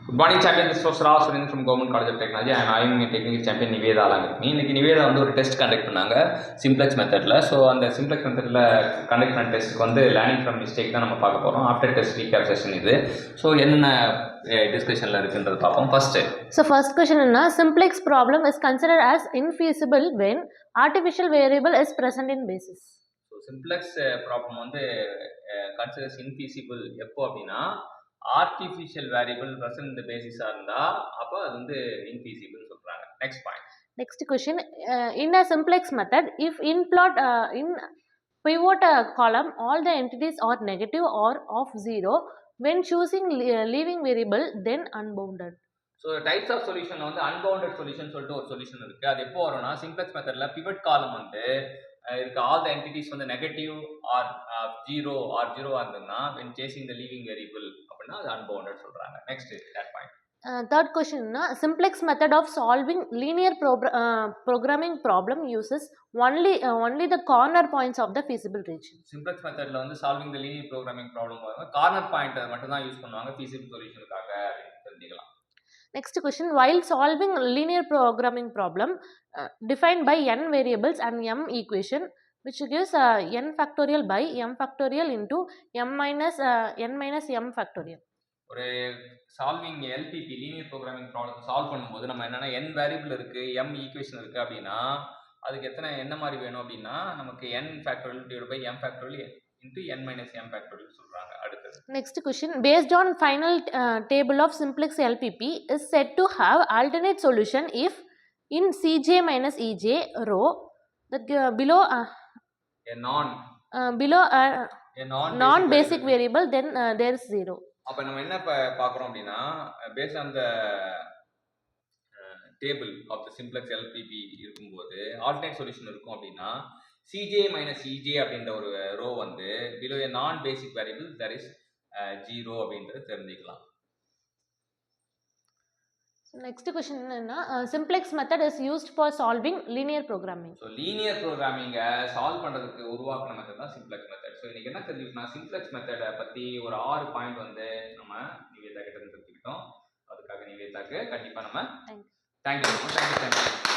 Good morning, champion. This was Rao Surendran from Government College of Technology. I am eyeing a technical champion Niveda along with me. இன்னைக்கு நிவேதா வந்து ஒரு test conduct பண்ணாங்க simplex மெத்தடில். So அந்த simplex மெத்தடில் conduct பண்ண டெஸ்ட்டுக்கு வந்து லேர்னிங் ஃப்ரம் மிஸ்டேக் தான் நம்ம பார்க்க போகிறோம். ஆஃப்டர் டெஸ்ட் ரீகேப் செஷன் இது. ஸோ என்னென்ன டிஸ்கஷனில் இருக்குன்றது பார்ப்போம். ஃபர்ஸ்ட் கொஸ்டின் என்ன, simplex problem is considered as infeasible when artificial variable is present in basis. So simplex problem வந்து கன்சிடர்ஸ் இன்ஃபீசிபிள் எப்போ அப்படின்னா ஆர்டிஃபிஷியல் வேரியபிள் பிரசன்ட் இந்த பேசிஸாக இருந்தால் அப்போ அது வந்து இன்ஃபீசிபிள்னு சொல்கிறாங்க. Next point. Next question, in a simplex method, if in pivot column all the entities are negative or of 0, when choosing leaving variable, then unbounded. So types of solution வந்து unbounded solution சொல்லிட்டு ஒரு solution இருக்குது. அது எப்போ வரும்னா simplex மெத்தடில் pivot காலம் வந்து இருக்க ஆல் த என்டிட்டிஸ் வந்து நெகட்டிவ் ஆர் ஜீரோவாக இருந்ததுன்னா when chasing the leaving variable அப்படின்னா அது அன்பவுண்டட் சொல்கிறாங்க. Next third point. Third question, simplex method of solving linear programming problem uses only the corner points of the feasible region. Simplex methodல வந்து solving the linear programming problem corner point மட்டும் தான் use பண்ணுவாங்க feasible solutionக்காக தெரிஞ்சுக்கலாம். Next question, while solving linear programming problem defined by n variables and m equation which gives n factorial by m factorial into n minus m factorial. ஒரு solving LPP linear programming problem solve பண்ணும்போது நம்ம என்னென்னா n variable இருக்குது, m equation இருக்குது அப்படின்னா அதுக்கு என்ன மாதிரி வேணும் அப்படின்னா நமக்கு n factorial divide by m factorial into n minus m factorial சொல்கிறாங்க. அடுத்தது next question, based on final table of simplex LPP is said to have alternate solution if in Cj minus Ej row that below non basic variable then there is 0. அப்போ நம்ம என்ன பார்க்குறோம் அப்படின்னா based on the table of the simplex LPP இருக்கும்போது alternate solution இருக்கும் அப்படின்னா CJ minus இஜே அப்படின்ற ஒரு ரோ வந்து பிலோ ஏ நான் பேசிக் வேரியபிள் தட் இஸ் 0 அப்படின்றது தெரிஞ்சுக்கலாம். நெக்ஸ்ட் क्वेश्चन என்னன்னா, simplex method is used for solving linear programming. So linear ப்ரோக்ராமிங்கை சால்வ் பண்ணுறதுக்கு உருவாக்கின மெத்தட் தான் சிம்ப்ளெக்ஸ் மெத்தட். ஸோ இன்னைக்கு என்ன தெரிஞ்சுக்கணும், சிம்ப்ளெக்ஸ் மெத்தடை பற்றி ஒரு 6 பாயிண்ட் வந்து நம்ம நிவேதா கிட்ட தெரிஞ்சுக்கிட்டோம். அதுக்காக நிவேதாக்கு கண்டிப்பாக நம்ம தேங்க்யூ.